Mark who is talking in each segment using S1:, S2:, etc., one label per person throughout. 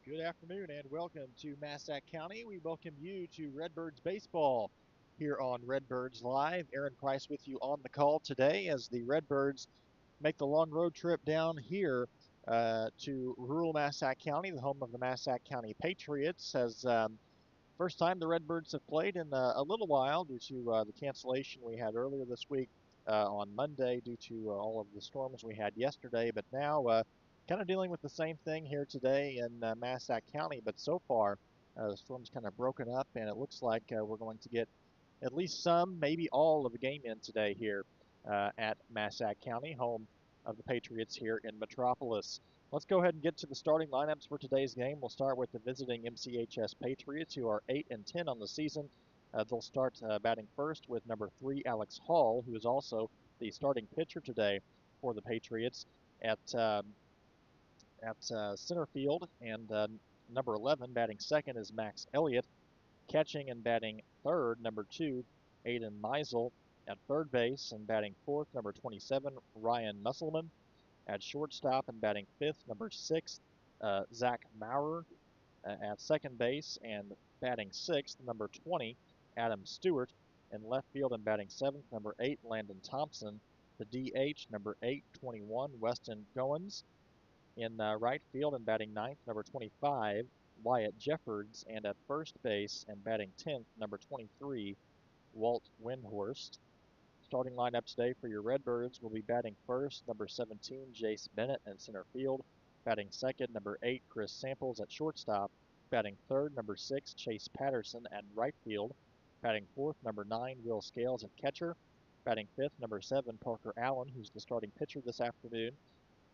S1: Good afternoon and welcome to Massac County. We welcome you to Redbirds Baseball here on Redbirds Live. Aaron Price with you on the call today as the Redbirds make the long road trip down here to rural Massac County, the home of the Massac County Patriots, as first time the Redbirds have played in a little while due to the cancellation we had earlier this week on Monday due to all of the storms we had yesterday. But now kind of dealing with the same thing here today in Massac County. But so far, the storm's kind of broken up, and it looks like we're going to get at least some, maybe all of the game in today here at Massac County, home of the Patriots here in Metropolis. Let's go ahead and get to the starting lineups for today's game. We'll start with the visiting MCHS Patriots, who are 8-10 on the season. They'll start batting first with number 3, Alex Hall, who is also the starting pitcher today for the Patriots at center field. And number 11, batting second, is Max Elliott. Catching and batting third, number 2, Aiden Meisel. At third base and batting fourth, number 27, Ryan Musselman. At shortstop and batting fifth, number 6, Zach Maurer. At second base and batting sixth, number 20, Adam Stewart. In left field and batting seventh, number 8, Landon Thompson. The DH, number 8, 21, Weston Goins. In right field and batting ninth, number 25, Wyatt Jeffords. And at first base and batting 10th, number 23, Walt Windhorst. Starting lineup today for your Redbirds will be batting first, number 17, Jace Bennett in center field. Batting second, number 8, Chris Samples at shortstop. Batting third, number 6, Chase Patterson at right field. Batting fourth, number 9, Will Scales at catcher. Batting fifth, number 7, Parker Allen, who's the starting pitcher this afternoon.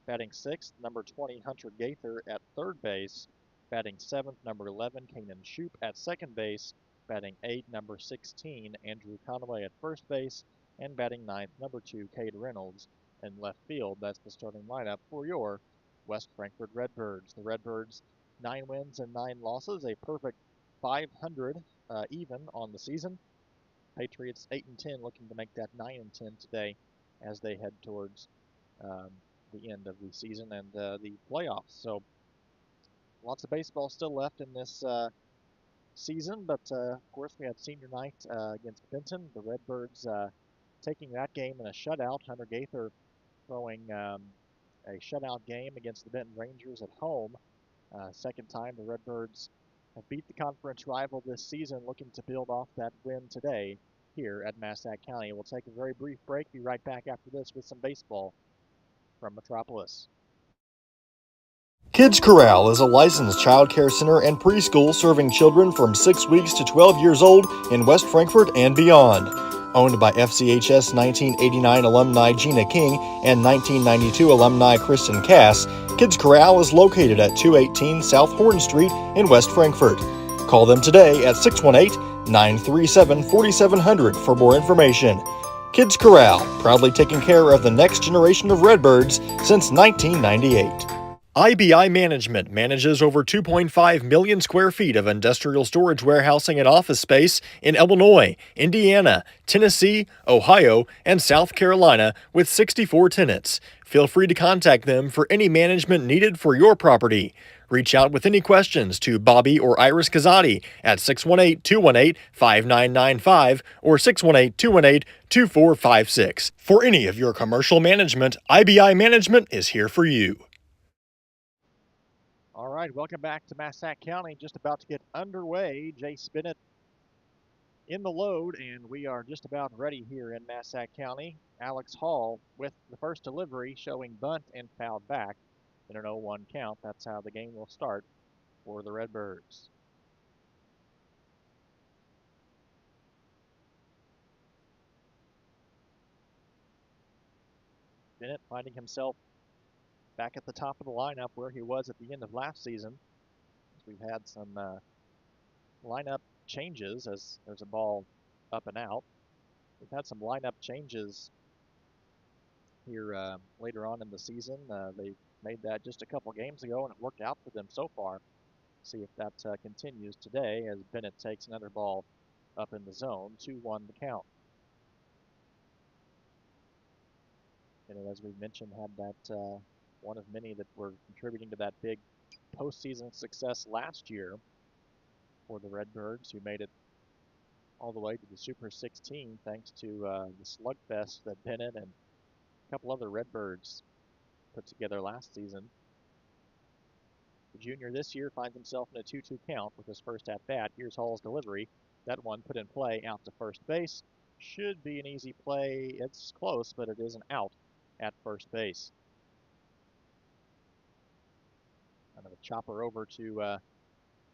S1: Batting sixth, number 20, Hunter Gaither at third base. Batting seventh, number 11, Kanan Shoop at second base. Batting eighth, number 16, Andrew Conway at first base. And batting ninth, number 2, Cade Reynolds in left field. That's the starting lineup for your West Frankfort Redbirds. The Redbirds, 9 wins and 9 losses, a perfect 500 even on the season. Patriots 8-10, looking to make that 9-10 today as they head towards the end of the season and the playoffs. So lots of baseball still left in this season, but of course we had senior night against Benton. The Redbirds taking that game in a shutout. Hunter Gaither throwing a shutout game against the Benton Rangers at home. Second time the Redbirds have beat the conference rival this season, looking to build off that win today here at Massac County. We'll take a very brief break, be right back after this with some baseball from Metropolis.
S2: Kids Corral is a licensed child care center and preschool serving children from 6 weeks to 12 years old in West Frankfort and beyond. Owned by FCHS 1989 alumni Gina King and 1992 alumni Kristen Cass, Kids Corral is located at 218 South Horn Street in West Frankfort. Call them today at 618-937-4700 for more information. Kids Corral, proudly taking care of the next generation of Redbirds since 1998. IBI Management manages over 2.5 million square feet of industrial storage warehousing and office space in Illinois, Indiana, Tennessee, Ohio, and South Carolina with 64 tenants. Feel free to contact them for any management needed for your property. Reach out with any questions to Bobby or Iris Kazadi at 618-218-5995 or 618-218-2456. For any of your commercial management, IBI Management is here for you.
S1: All right, welcome back to Massac County. Just about to get underway. Jay Spinnett in the load, and we are just about ready here in Massac County. Alex Hall with the first delivery showing bunt and fouled back in an 0-1 count. That's how the game will start for the Redbirds. Bennett finding himself back at the top of the lineup where he was at the end of last season. We've had some lineup changes as there's a ball up and out. We've had some lineup changes here later on in the season. They made that just a couple games ago, and it worked out for them so far. See if that continues today as Bennett takes another ball up in the zone. 2-1 the count. And as we mentioned, had that one of many that were contributing to that big postseason success last year for the Redbirds, who made it all the way to the Super 16 thanks to the slugfest that Bennett and a couple other Redbirds put together last season. The junior this year finds himself in a 2-2 count with his first at-bat. Here's Hall's delivery. That one put in play out to first base. Should be an easy play. It's close, but it is an out at first base. I'm going to chopper over to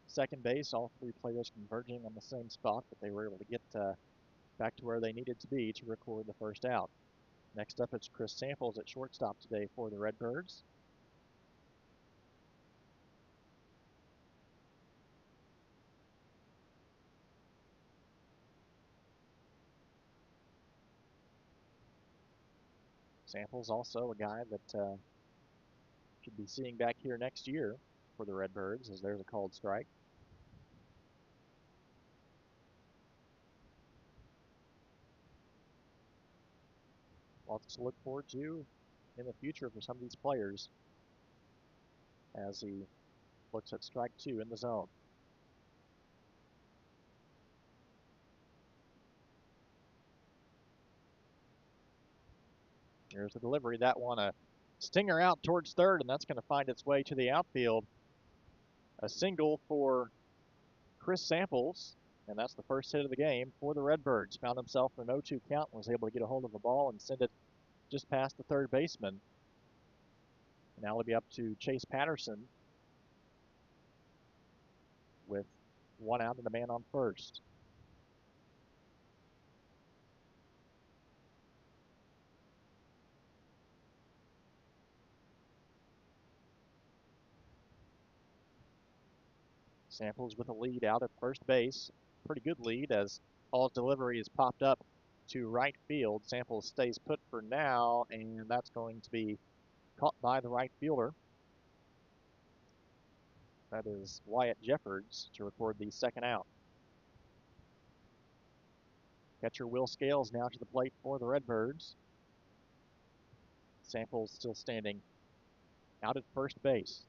S1: second base. All three players converging on the same spot, but they were able to get back to where they needed to be to record the first out. Next up, it's Chris Samples at shortstop today for the Redbirds. Samples also a guy that should be seeing back here next year for the Redbirds, as there's a called strike. Lots to look forward to in the future for some of these players as he looks at strike two in the zone. Here's the delivery. That one a stinger out towards third, and that's going to find its way to the outfield. A single for Chris Samples, and that's the first hit of the game for the Redbirds. Found himself in an 0-2 count and was able to get a hold of the ball and send it just past the third baseman. Now it'll be up to Chase Patterson with one out and a man on first. Samples with a lead out at first base. Pretty good lead as Hall's delivery is popped up to right field. Samples stays put for now, and that's going to be caught by the right fielder. That is Wyatt Jeffords to record the second out. Catcher Will Scales now to the plate for the Redbirds. Samples still standing out at first base.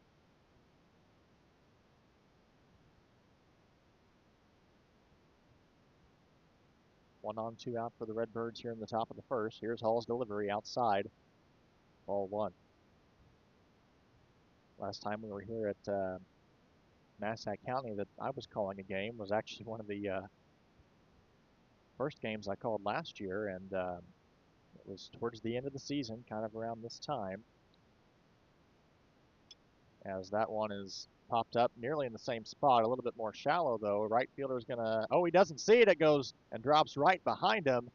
S1: 1 on, 2 out for the Redbirds here in the top of the first. Here's Hall's delivery outside. Ball 1. Last time we were here at Massac County that I was calling a game was actually one of the first games I called last year, and it was towards the end of the season, kind of around this time, as that one is popped up nearly in the same spot, a little bit more shallow though. Right fielder's gonna, oh, he doesn't see it. It goes and drops right behind him.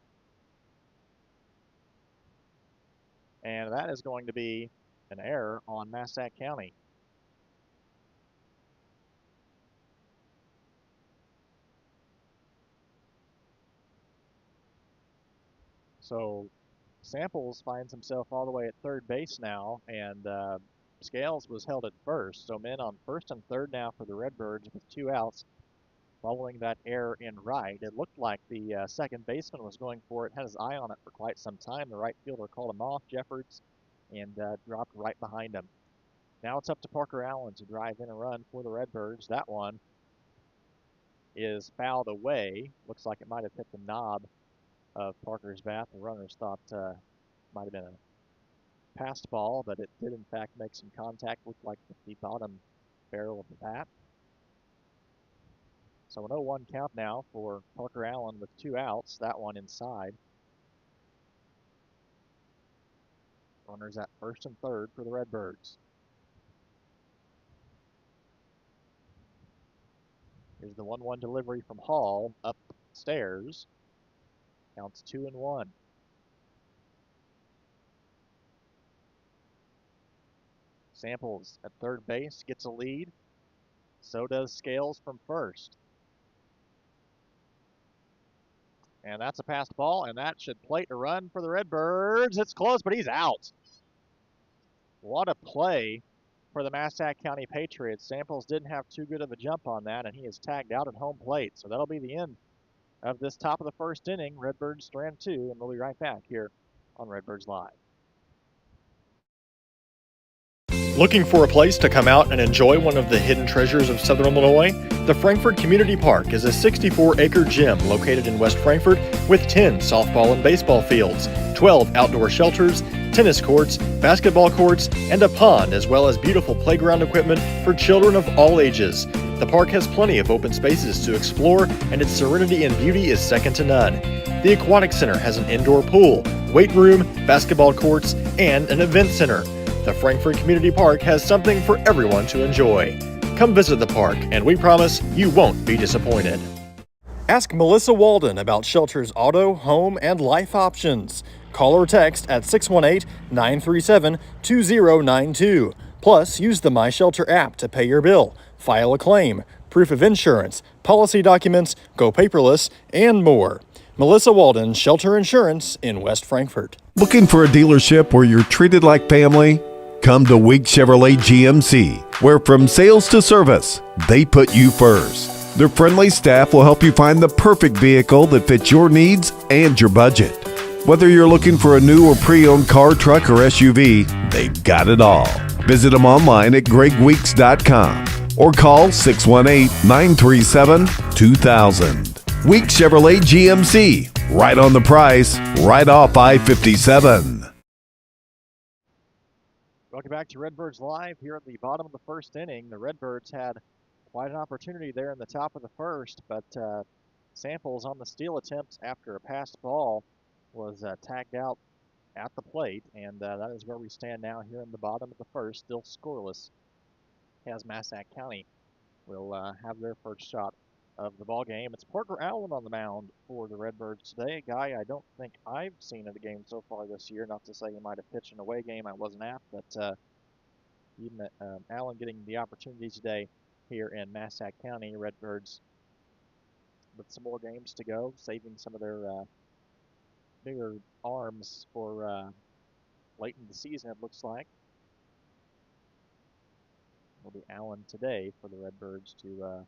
S1: And that is going to be an error on Massac County. So Samples finds himself all the way at third base now, and Scales was held at first. So men on first and third now for the Redbirds with 2 outs following that error in right. It looked like the second baseman was going for it, had his eye on it for quite some time. The right fielder called him off, Jeffords, and dropped right behind him. Now it's up to Parker Allen to drive in a run for the Redbirds. That one is fouled away. Looks like it might have hit the knob of Parker's bat. The runners thought might have been a passed ball, but it did in fact make some contact. Looked like the bottom barrel of the bat. So an 0-1 count now for Parker Allen with 2 outs. That one inside. Runners at first and third for the Redbirds. Here's the 1-1 delivery from Hall upstairs. Counts 2-1. Samples at third base gets a lead. So does Scales from first. And that's a passed ball, and that should plate a run for the Redbirds. It's close, but he's out. What a play for the Massac County Patriots. Samples didn't have too good of a jump on that, and he is tagged out at home plate. So that'll be the end of this top of the first inning. Redbirds strand 2, and we'll be right back here on Redbirds Live.
S2: Looking for a place to come out and enjoy one of the hidden treasures of Southern Illinois? The Frankfort Community Park is a 64-acre gym located in West Frankfort with 10 softball and baseball fields, 12 outdoor shelters, tennis courts, basketball courts, and a pond, as well as beautiful playground equipment for children of all ages. The park has plenty of open spaces to explore, and its serenity and beauty is second to none. The Aquatic Center has an indoor pool, weight room, basketball courts, and an event center. The Frankfort Community Park has something for everyone to enjoy. Come visit the park, and we promise you won't be disappointed. Ask Melissa Walden about Shelter's auto, home, and life options. Call or text at 618-937-2092. Plus, use the My Shelter app to pay your bill, file a claim, proof of insurance, policy documents, go paperless, and more. Melissa Walden, Shelter Insurance in West Frankfort.
S3: Looking for a dealership where you're treated like family? Come to Week Chevrolet GMC, where from sales to service, they put you first. Their friendly staff will help you find the perfect vehicle that fits your needs and your budget. Whether you're looking for a new or pre-owned car, truck, or SUV, they've got it all. Visit them online at gregweeks.com or call 618-937-2000. Week Chevrolet GMC, right on the price, right off I-57.
S1: Welcome back to Redbirds Live here at the bottom of the first inning. The Redbirds had quite an opportunity there in the top of the first, but Samples on the steal attempt after a passed ball was tagged out at the plate, and that is where we stand now here in the bottom of the first, still scoreless, as Massac County will have their first shot of the ball game. It's Parker Allen on the mound for the Redbirds today, a guy I don't think I've seen at a game so far this year. Not to say he might have pitched an away game I wasn't at, but even Allen getting the opportunity today here in Massac County. Redbirds with some more games to go, saving some of their bigger arms for late in the season, it looks like. It'll be Allen today for the Redbirds to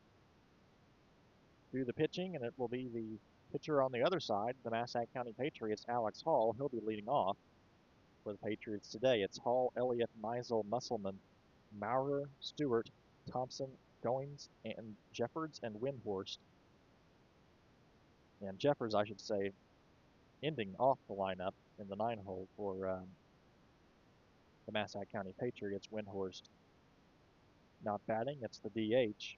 S1: do the pitching, and it will be the pitcher on the other side, the Massac County Patriots, Alex Hall. He'll be leading off for the Patriots today. It's Hall, Elliott, Meisel, Musselman, Maurer, Stewart, Thompson, Goins, and Jeffords, and Windhorst And Jeffers, I should say, ending off the lineup in the 9-hole for the Massac County Patriots. Windhorst not batting. It's the DH.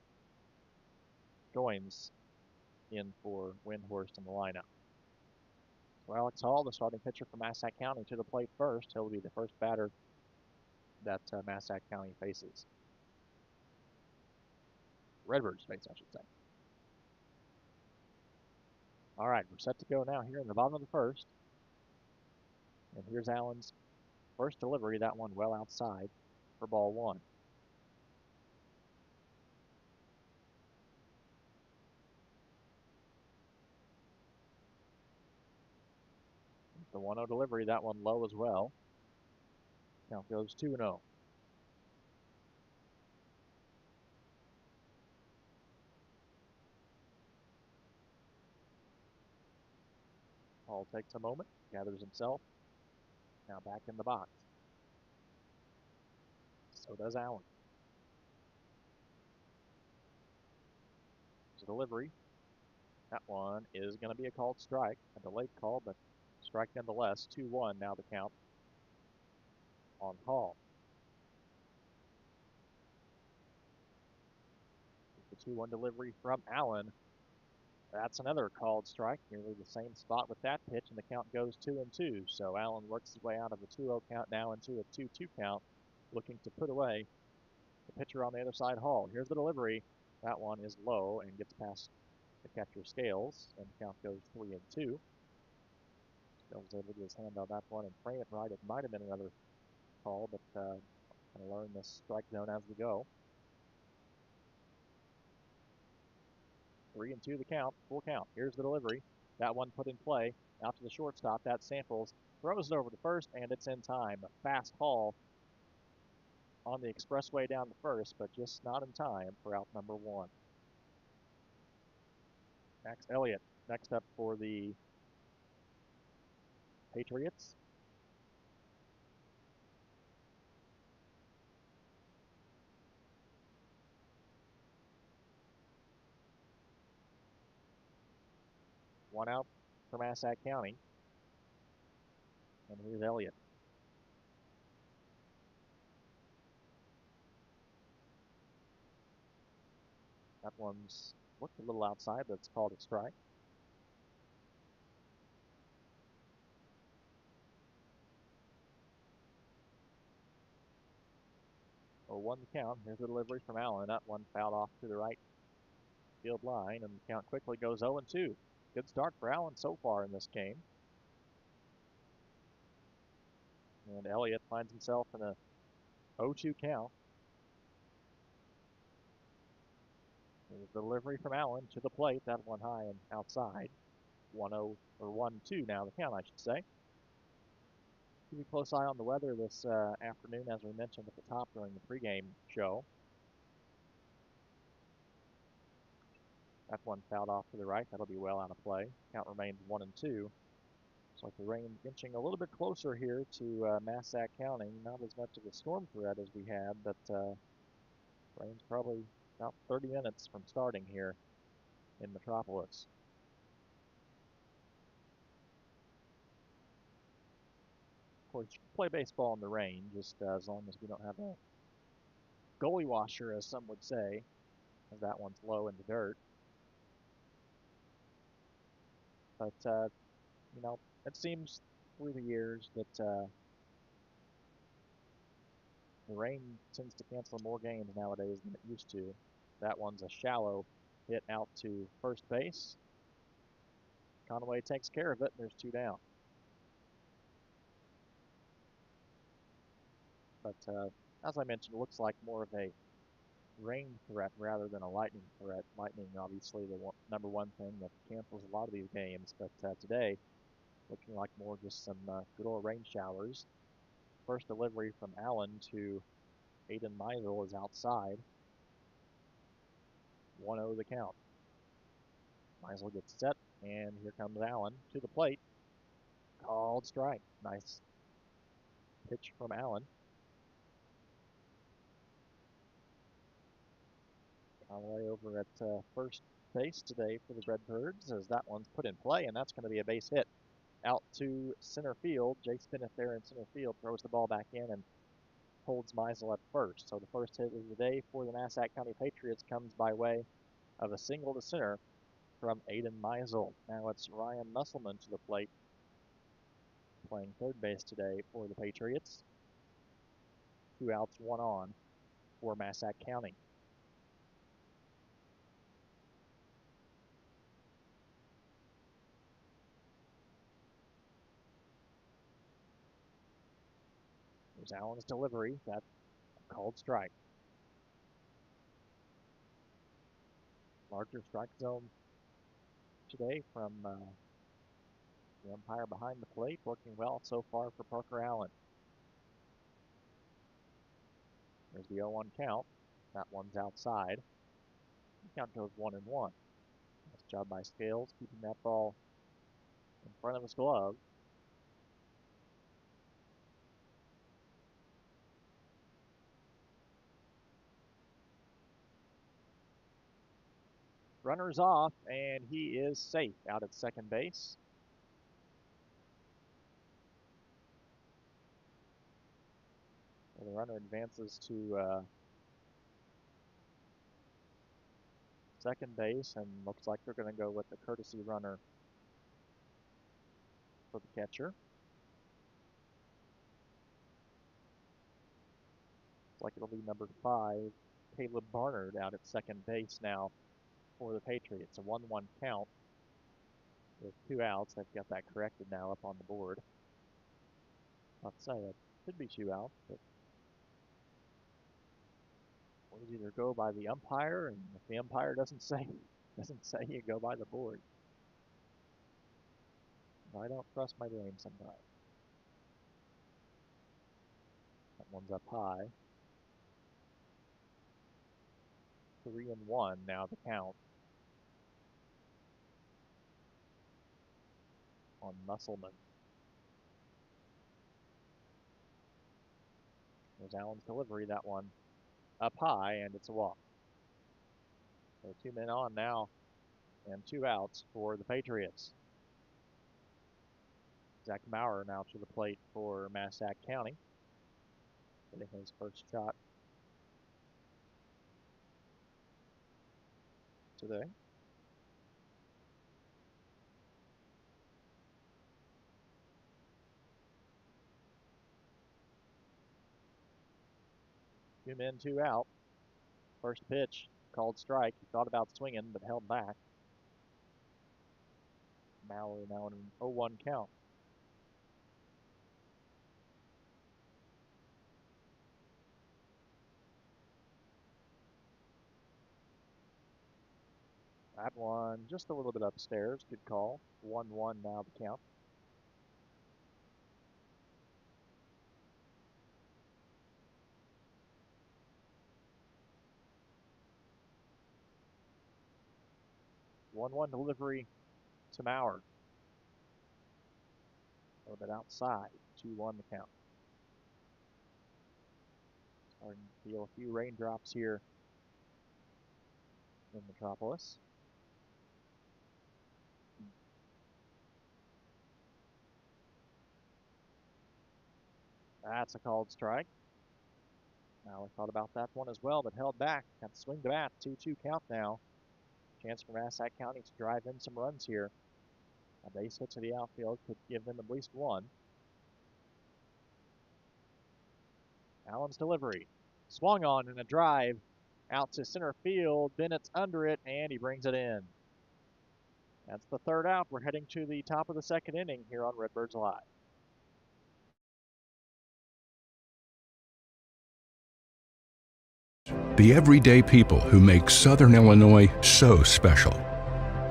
S1: Goins in for Windhorst in the lineup. So Alex Hall, the starting pitcher for Massac County, to the plate first. He'll be the first batter that Massac County faces. Redbirds face, I should say. All right, we're set to go now here in the bottom of the first. And here's Allen's first delivery, that one well outside for ball one. The 1-0 delivery, that one low as well. Count goes 2-0. Hall takes a moment, gathers himself. Now back in the box. So does Allen. It's a delivery. That one is going to be a called strike. A delayed call, but strike nonetheless. 2-1 now the count on Hall. The 2-1 delivery from Allen. That's another called strike, nearly the same spot with that pitch, and the count goes 2-2. So Allen works his way out of a 2-0 count now into a 2-2 count, looking to put away the pitcher on the other side, Hall. Here's the delivery. That one is low and gets past the catcher Scales, and the count goes 3-2. Scales able to get his hand on that one and frame it right. It might have been another call, but going to learn this strike zone as we go. 3-2 the count, full count. Here's the delivery. That one put in play. Out to the shortstop. That Samples throws it over to first, and it's in time. A fast Hall on the expressway down to first, but just not in time for out number one. Max Elliott next up for the Patriots. One out for Massac County. And here's Elliott. That one's looked a little outside, but it's called a strike. 0-1 the count. Here's the delivery from Allen. That one fouled off to the right field line, and the count quickly goes 0-2. Good start for Allen so far in this game. And Elliott finds himself in a 0-2 count. Here's the delivery from Allen to the plate. That one high and outside. 1-0 or 1-2 now the count, I should say. Keep a close eye on the weather this afternoon, as we mentioned at the top during the pregame show. That one fouled off to the right. That'll be well out of play. Count remains 1-2. Looks like the rain inching a little bit closer here to Massac County. Not as much of a storm threat as we had, but rain's probably about 30 minutes from starting here in Metropolis. Of course, you can play baseball in the rain, just as long as we don't have a goalie washer, as some would say, as that one's low in the dirt. But, you know, it seems through the years that the rain tends to cancel more games nowadays than it used to. That one's a shallow hit out to first base. Conway takes care of it, and there's two down. But as I mentioned, it looks like more of a rain threat rather than a lightning threat. Lightning, obviously, the number one thing that cancels a lot of these games. But today, looking like more just some good old rain showers. First delivery from Allen to Aiden Meisel is outside. 1-0 the count. Meisel gets set, and here comes Allen to the plate. Called strike. Nice pitch from Allen. Conway over at first base today for the Redbirds as that one's put in play, and that's going to be a base hit. Out to center field. Jay Spinneth there in center field throws the ball back in and holds Meisel at first. So the first hit of the day for the Massac County Patriots comes by way of a single to center from Aiden Meisel. Now it's Ryan Musselman to the plate, playing third base today for the Patriots. 2 outs, 1 on for Massac County. There's Allen's delivery. That's a called strike. Larger strike zone today from the umpire behind the plate, working well so far for Parker Allen. There's the 0-1 count. That one's outside. The count goes 1-1. Nice job by Scales, keeping that ball in front of his glove. Runner's off, and he is safe out at second base. And the runner advances to second base, and looks like they're going to go with the courtesy runner for the catcher. Looks like it'll be number 5, Caleb Barnard, out at second base now for the Patriots. A 1-1 count with 2 outs. They've got that corrected now up on the board. I'd say it should be 2 outs, but we'll either go by the umpire, and if the umpire doesn't say you go by the board. I don't trust my brain sometimes. That one's up high. 3-1 now the count on Musselman. There's Allen's delivery, that one up high, and it's a walk. So 2 men on now, and 2 outs for the Patriots. Zach Maurer now to the plate for Massac County, getting his first shot today. Two men, 2 out. First pitch, called strike. He thought about swinging, but held back. Maurer now in an 0-1 count. That one just a little bit upstairs. Good call. 1-1 now the count. One delivery to Maurer. A little bit outside. 2-1 the count. Starting to feel a few raindrops here in Metropolis. That's a called strike. Now we thought about that one as well, but held back. Got to swing the bat. 2-2 count now. Chance for Massac County to drive in some runs here. A base hit to the outfield could give them at least one. Allen's delivery. Swung on in a drive out to center field. Bennett's under it, and he brings it in. That's the 3rd out. We're heading to the top of the 2nd inning here on Redbirds Live.
S4: The everyday people who make Southern Illinois so special.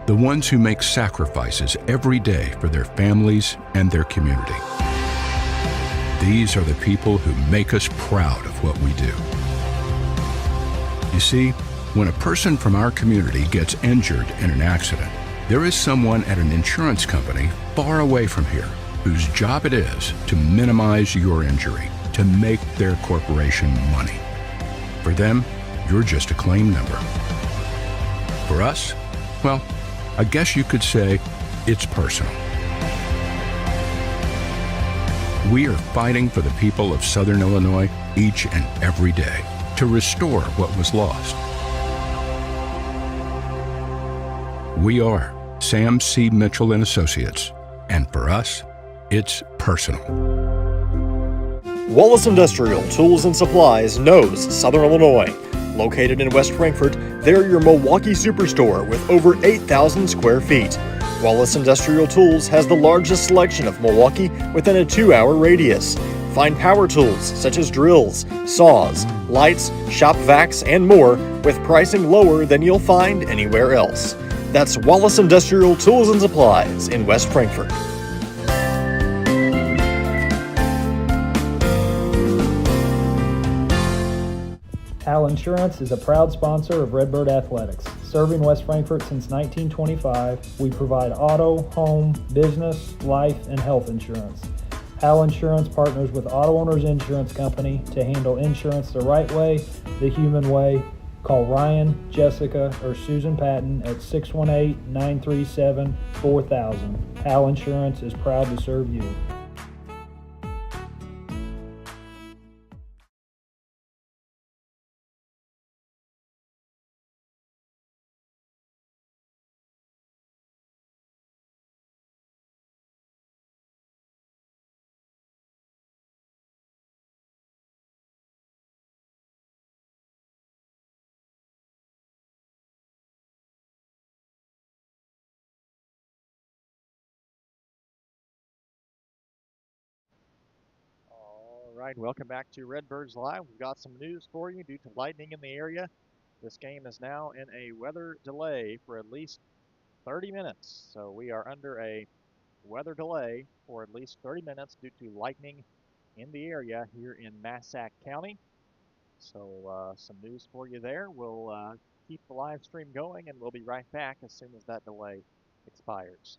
S4: The ones who make sacrifices every day for their families and their community. These are the people who make us proud of what we do. You see, when a person from our community gets injured in an accident, there is someone at an insurance company far away from here whose job it is to minimize your injury, to make their corporation money. For them, you're just a claim number. For us, Well, I guess you could say it's personal. We are fighting for the people of Southern Illinois each and every day to restore what was lost. We are Sam C. Mitchell and Associates, and for us, it's personal.
S2: Wallace Industrial Tools and Supplies knows Southern Illinois. Located in West Frankfort, they're your Milwaukee superstore with over 8,000 square feet. Wallace Industrial Tools has the largest selection of Milwaukee within a 2-hour radius. Find power tools such as drills, saws, lights, shop vacs, and more with pricing lower than you'll find anywhere else. That's Wallace Industrial Tools and Supplies in West Frankfort.
S5: Hal Insurance is a proud sponsor of Redbird Athletics. Serving West Frankfort since 1925, we provide auto, home, business, life, and health insurance. Hal Insurance partners with Auto Owners Insurance Company to handle insurance the right way, the human way. Call Ryan, Jessica, or Susan Patton at 618-937-4000. Hal Insurance is proud to serve you.
S1: All right, welcome back to Redbirds Live. We've got some news for you due to lightning in the area. This game is now in a weather delay for at least 30 minutes. So we are under a weather delay for at least 30 minutes due to lightning in the area here in Massac County. So some news for you there. We'll keep the live stream going and we'll be right back as soon as that delay expires.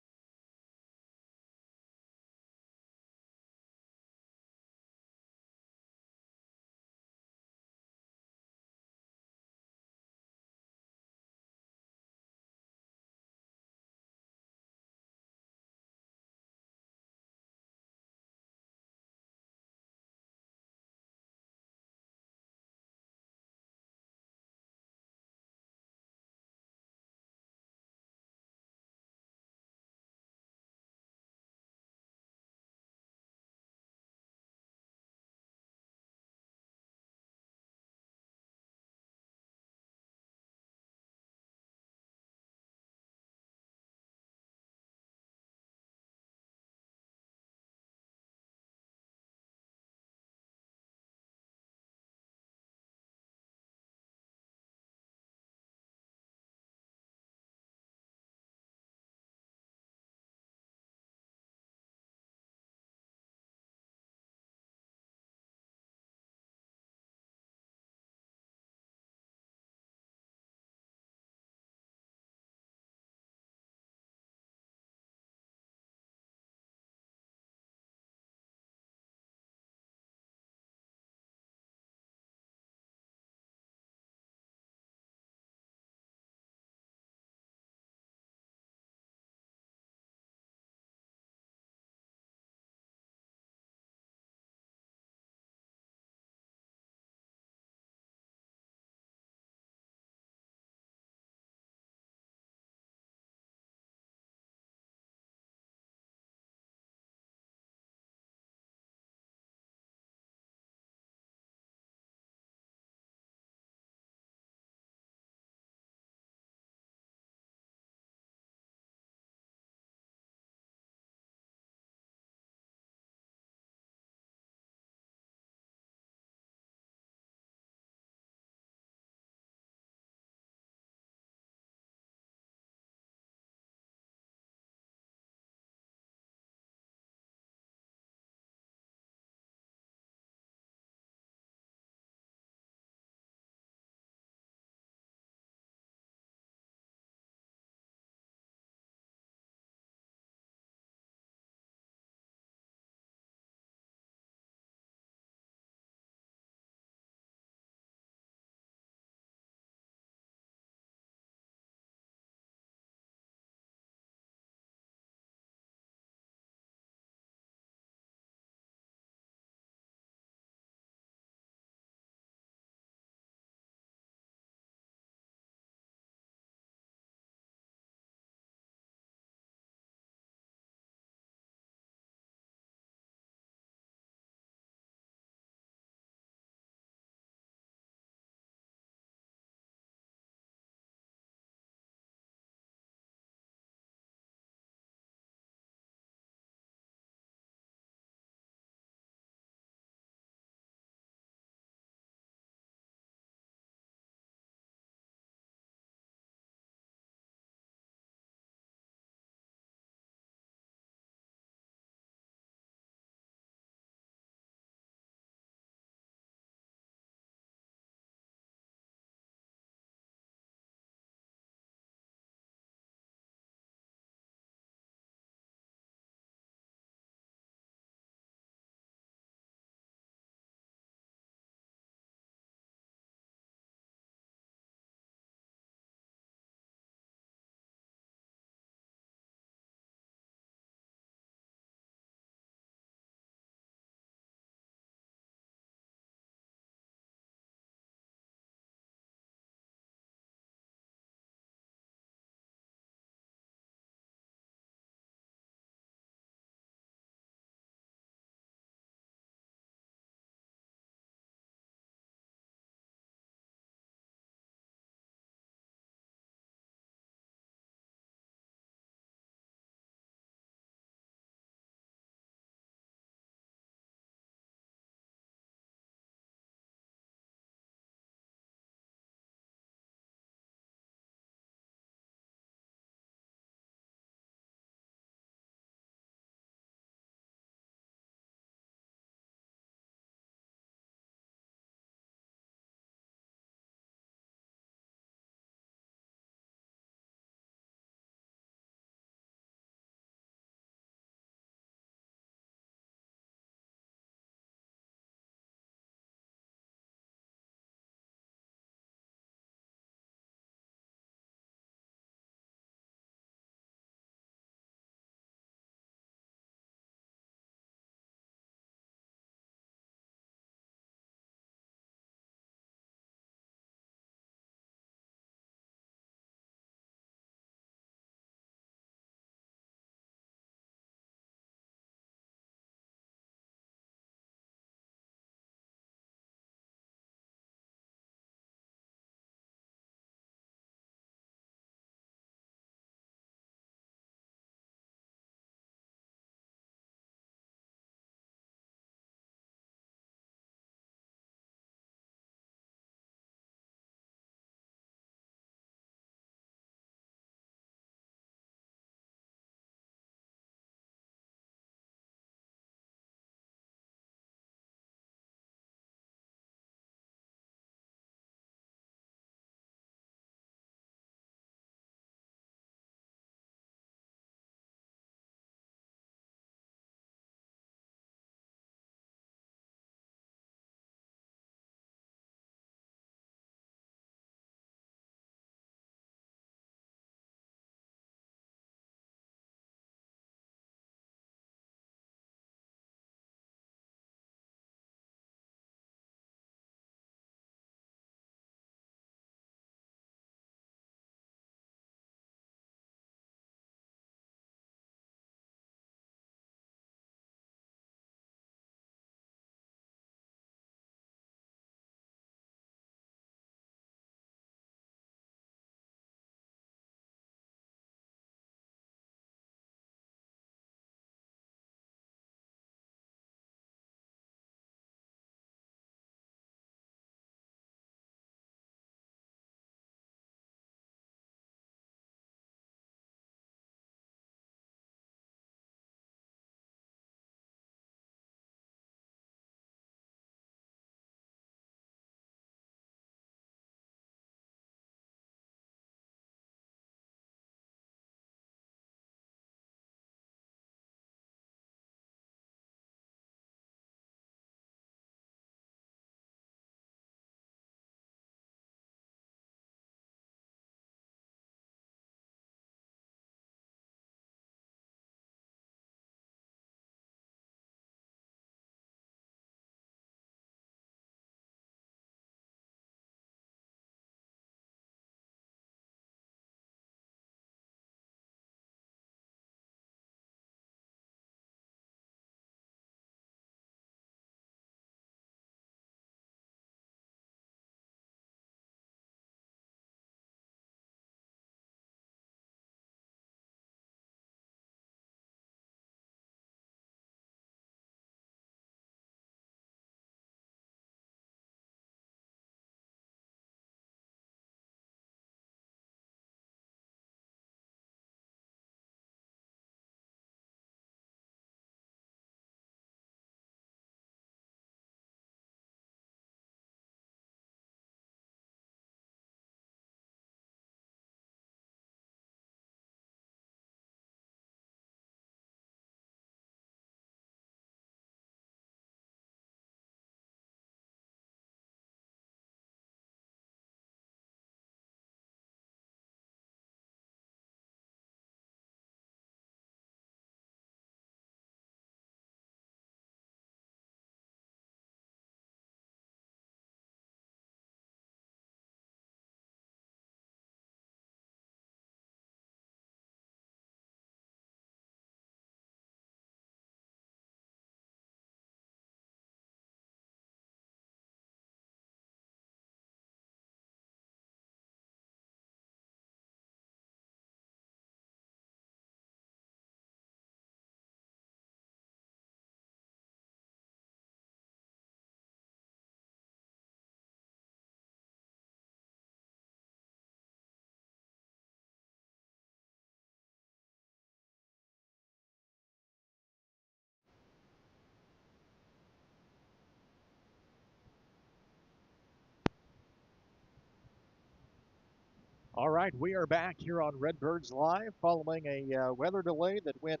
S1: All right, we are back here on Redbirds Live following a weather delay that went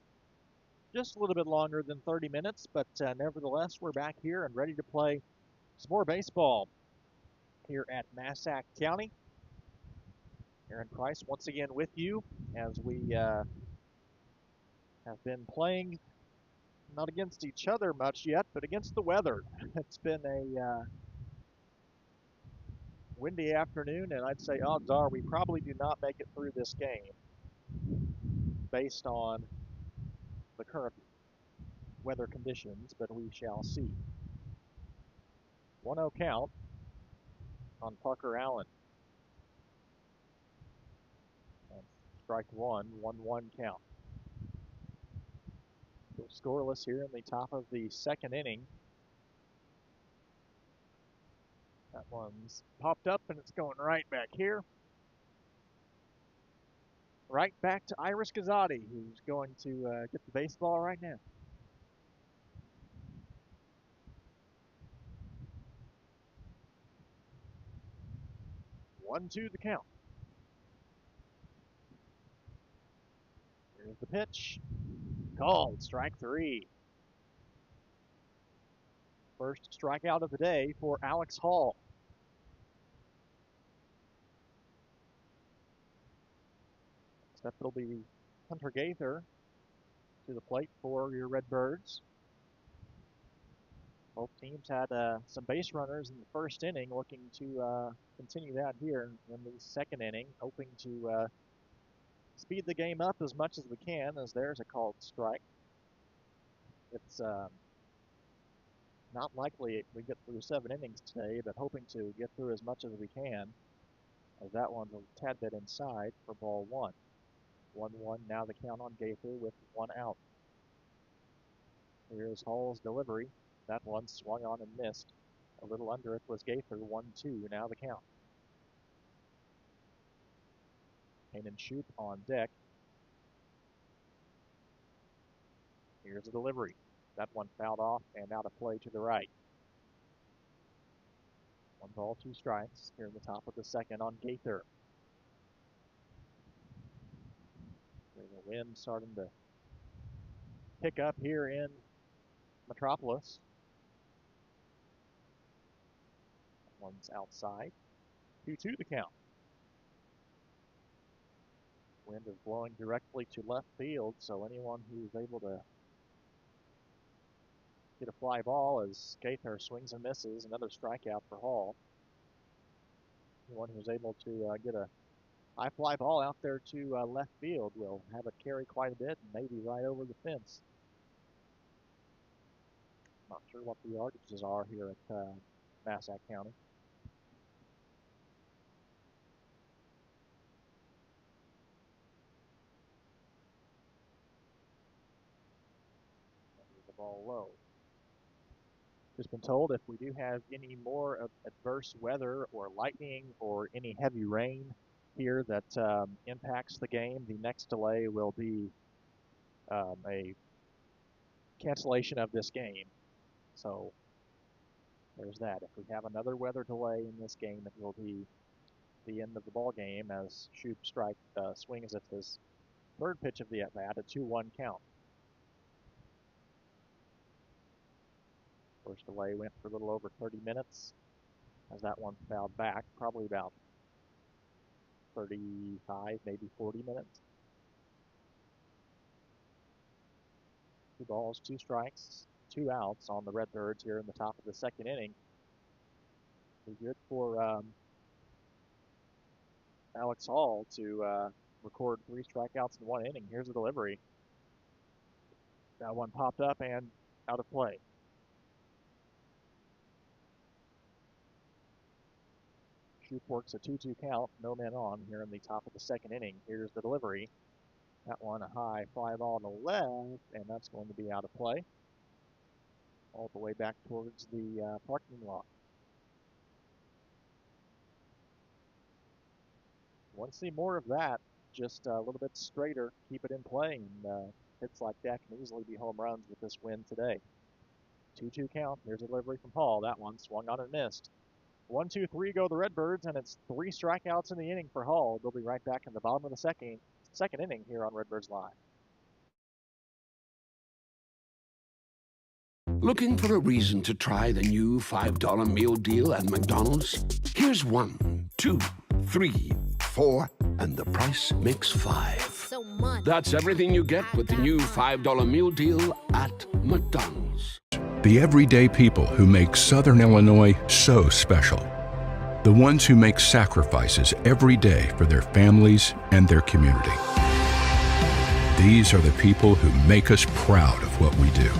S1: just a little bit longer than 30 minutes, but nevertheless, we're back here and ready to play some more baseball here at Massac County. Aaron Price once again with you as we have been playing not against each other much yet, but against the weather. It's been a windy afternoon, and I'd say odds are we probably do not make it through this game based on the current weather conditions, but we shall see. 1-0 count on Parker Allen. And strike one, 1-1 count. Still scoreless here in the top of the second inning. That one's popped up and it's going right back here. Right back to Iris Gazzotti, who's going to get the baseball right now. 1-2 the count. Here's the pitch. Called, strike three. First strikeout of the day for Alex Hall. Next up, it'll be Hunter Gaither to the plate for your Redbirds. Both teams had some base runners in the first inning, looking to continue that here in the second inning, hoping to speed the game up as much as we can, as there's a called strike. It's not likely we get through 7 innings today, but hoping to get through as much as we can, as that one's a tad bit inside for ball one. 1-1 now the count on Gaither with 1 out. Here's Hall's delivery. That one swung on and missed. A little under it was Gaither. 1-2 now the count. Kane and Shoup on deck. Here's the delivery. That one fouled off and out of play to the right. 1 ball, 2 strikes here in the top of the second on Gaither. There's a wind starting to pick up here in Metropolis. That one's outside. 2-2 the count. Wind is blowing directly to left field, so anyone who's able to get a fly ball as Gaither swings and misses. Another strikeout for Hall. Anyone who's able to get a high fly ball out there to left field will have it carry quite a bit and maybe right over the fence. Not sure what the yardages are here at Massac County. The ball low. Just been told if we do have any more of adverse weather or lightning or any heavy rain here that impacts the game, the next delay will be a cancellation of this game. So there's that. If we have another weather delay in this game, it will be the end of the ball game as Shoup swings at his third pitch of the at-bat, a 2-1 count. First delay went for a little over 30 minutes as that one fouled back, probably about 35, maybe 40 minutes. 2 balls, 2 strikes, 2 outs on the Redbirds here in the top of the second inning. Be good for Alex Hall to record 3 strikeouts in 1 inning. Here's the delivery. That one popped up and out of play. Shoup works a 2-2 count, no men on here in the top of the second inning. Here's the delivery. That one a high fly ball to the left, and that's going to be out of play. All the way back towards the parking lot. Want to see more of that, just a little bit straighter, keep it in play, and hits like that can easily be home runs with this win today. 2-2 count. Here's a delivery from Hall. That one swung on and missed. 1-2-3 go the Redbirds, and it's 3 strikeouts in the inning for Hall. They'll be right back in the bottom of the second inning here on Redbirds Live.
S6: Looking for a reason to try the new $5 meal deal at McDonald's? Here's 1, 2, 3, 4, and the price makes 5.
S7: So much.
S6: That's everything you get with the new $5 meal deal at McDonald's.
S4: The everyday people who make Southern Illinois so special. The ones who make sacrifices every day for their families and their community. These are the people who make us proud of what we do.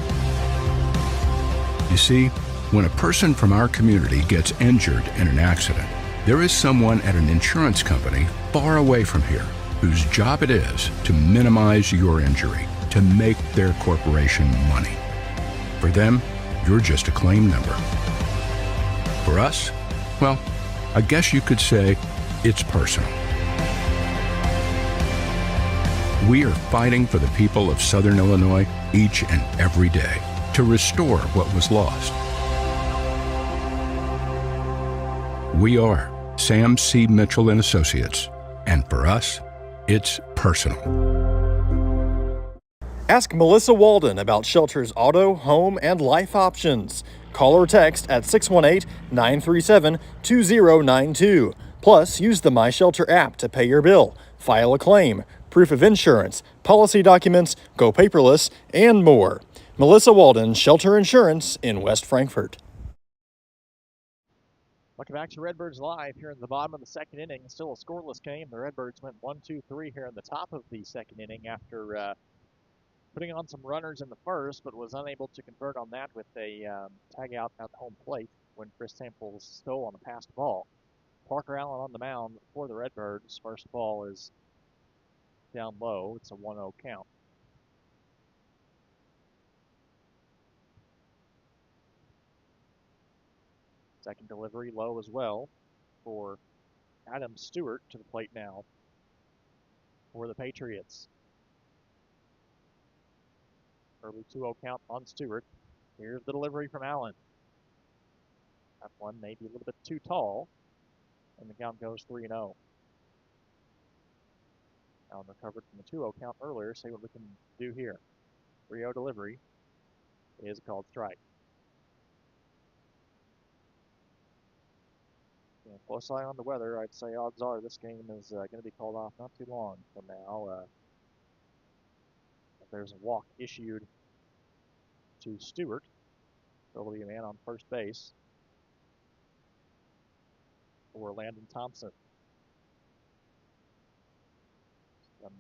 S4: You see, when a person from our community gets injured in an accident, there is someone at an insurance company far away from here whose job it is to minimize your injury, to make their corporation money. For them, you're just a claim number. For us, well, I guess you could say it's personal. We are fighting for the people of Southern Illinois each and every day to restore what was lost. We are Sam C. Mitchell and Associates, and for us, it's personal.
S2: Ask Melissa Walden about Shelter's auto, home, and life options. Call or text at 618-937-2092. Plus, use the My Shelter app to pay your bill, file a claim, proof of insurance, policy documents, go paperless, and more. Melissa Walden, Shelter Insurance in West Frankfort.
S1: Welcome back to Redbirds Live here in the bottom of the second inning. Still a scoreless game. The Redbirds went 1-2-3 here in the top of the second inning after putting on some runners in the first, but was unable to convert on that with a tag out at home plate when Chris Samples stole on a passed ball. Parker Allen on the mound for the Redbirds. First ball is down low. It's a 1-0 count. Second delivery low as well for Adam Stewart to the plate now for the Patriots. Early 2-0 count on Stewart. Here's the delivery from Allen. That one may be a little bit too tall, and the count goes 3-0. Allen recovered from the 2-0 count earlier. See what we can do here. 3-0 delivery is a called strike. And close eye on the weather. I'd say odds are this game is going to be called off not too long from now. There's a walk issued to Stewart. There'll be a man on first base for Landon Thompson. Some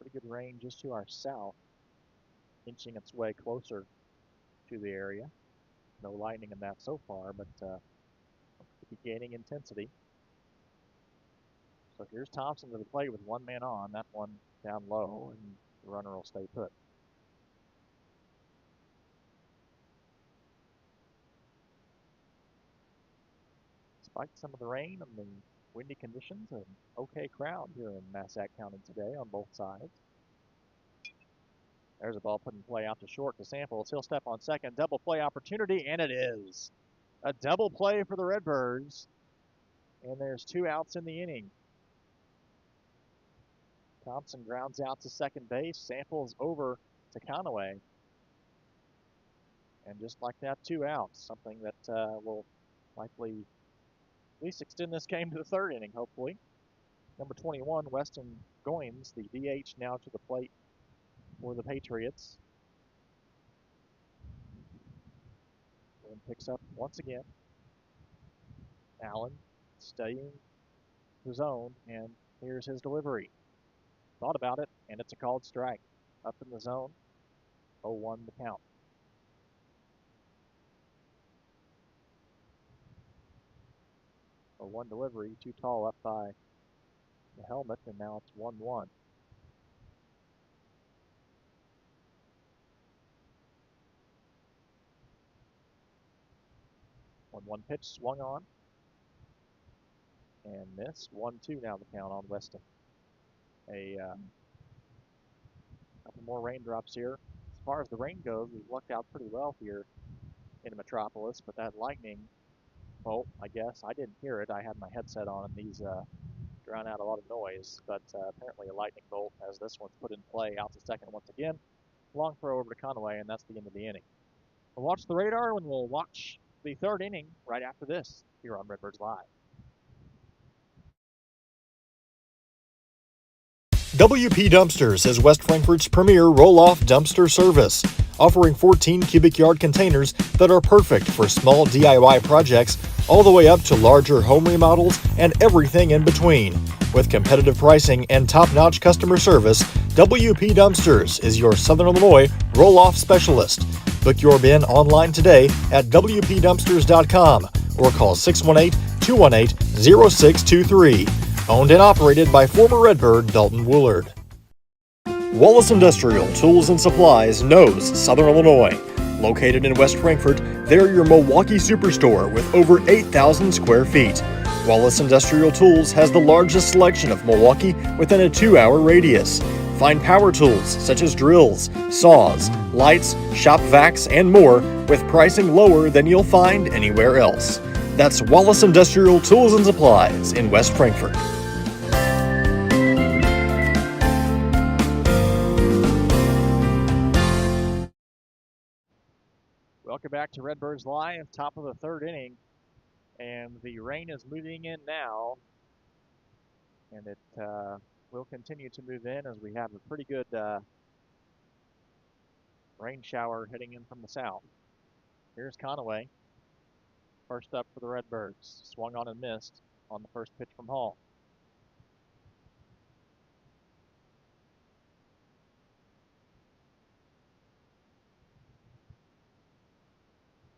S1: pretty good rain just to our south, inching its way closer to the area. No lightning in that so far, but could be gaining intensity. So here's Thompson to the plate with one man on. That one down low, and the runner will stay put. Despite some of the rain and the windy conditions, an okay crowd here in Massac County today on both sides. There's a ball put in play out to short to Samples. He'll step on second. Double play opportunity, and it is. A double play for the Redbirds. And there's 2 outs in the inning. Thompson grounds out to second base. Samples over to Conaway. And just like that, 2 outs. Something that will likely at least extend this game to the third inning, hopefully. Number 21, Weston Goins, the DH, now to the plate for the Patriots. And picks up once again. Allen studying the zone, and here's his delivery. Thought about it, and it's a called strike. Up in the zone, 0-1 the count. A 1 delivery, too tall up by the helmet, and now it's 1-1. One pitch swung on and missed. 1-2 now the count on Weston. A couple more raindrops here. As far as the rain goes, we've lucked out pretty well here in Metropolis, but that lightning Well, I guess I didn't hear it. I had my headset on, and these drown out a lot of noise, but apparently a lightning bolt as this one's put in play out to second once again. Long throw over to Conway, and that's the end of the inning. We'll watch the radar, and we'll watch the third inning right after this here on Redbirds Live.
S2: WP Dumpsters is West Frankfort's premier roll-off dumpster service, offering 14 cubic yard containers that are perfect for small DIY projects all the way up to larger home remodels and everything in between. With competitive pricing and top-notch customer service, WP Dumpsters is your Southern Illinois roll-off specialist. Book your bin online today at WPDumpsters.com or call 618-218-0623. Owned and operated by former Redbird Dalton Woolard. Wallace Industrial Tools and Supplies knows Southern Illinois. Located in West Frankfort, they're your Milwaukee superstore with over 8,000 square feet. Wallace Industrial Tools has the largest selection of Milwaukee within a 2-hour radius. Find power tools such as drills, saws, lights, shop vacs, and more with pricing lower than you'll find anywhere else. That's Wallace Industrial Tools and Supplies in West Frankfort.
S1: Welcome back to Redbirds Live, top of the third inning, and the rain is moving in now, and it will continue to move in as we have a pretty good rain shower heading in from the south. Here's Conway, first up for the Redbirds, swung on and missed on the first pitch from Hall.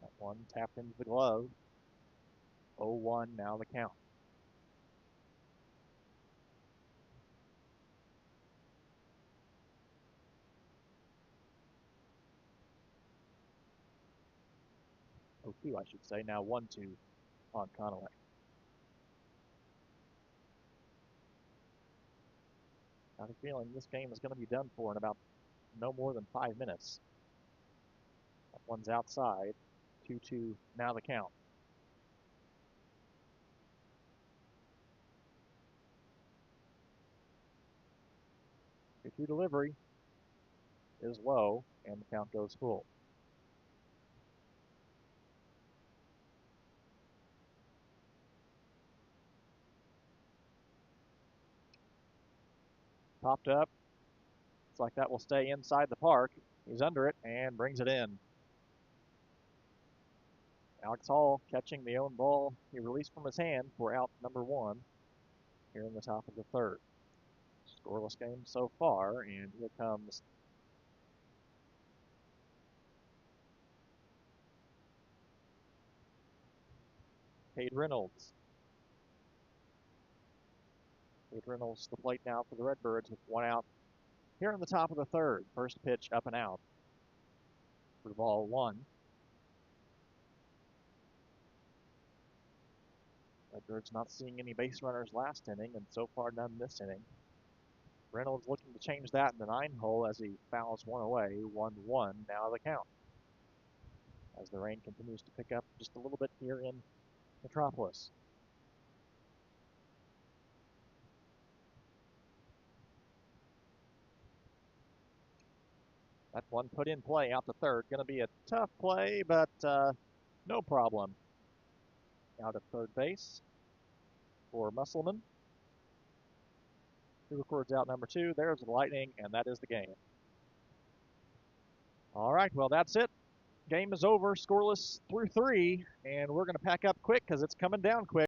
S1: That one tapped into the glove. 0-1 now the count. Oh, 2, I should say. Now 1-2 on Conway. I have a feeling this game is going to be done for in about no more than 5 minutes. That one's outside. 2-2 now the count. The 2 delivery is low, and the count goes full. Popped up. Looks like that will stay inside the park. He's under it and brings it in. Alex Hall catching the own ball he released from his hand for out number 1 here in the top of the third. Scoreless game so far, and here comes Cade Reynolds. Cade Reynolds to the plate now for the Redbirds with 1 out here in the top of the third. First pitch up and out for ball 1. Redbirds not seeing any base runners last inning, and so far none this inning. Reynolds looking to change that in the 9 hole as he fouls one away. 1-1 now the count. As the rain continues to pick up just a little bit here in Metropolis. That one put in play out to third. Going to be a tough play, but no problem. Out at third base for Musselman, who records out number 2. There's the Lightning, and that is the game. All right, well, that's it. Game is over, scoreless through 3, and we're going to pack up quick because it's coming down quick.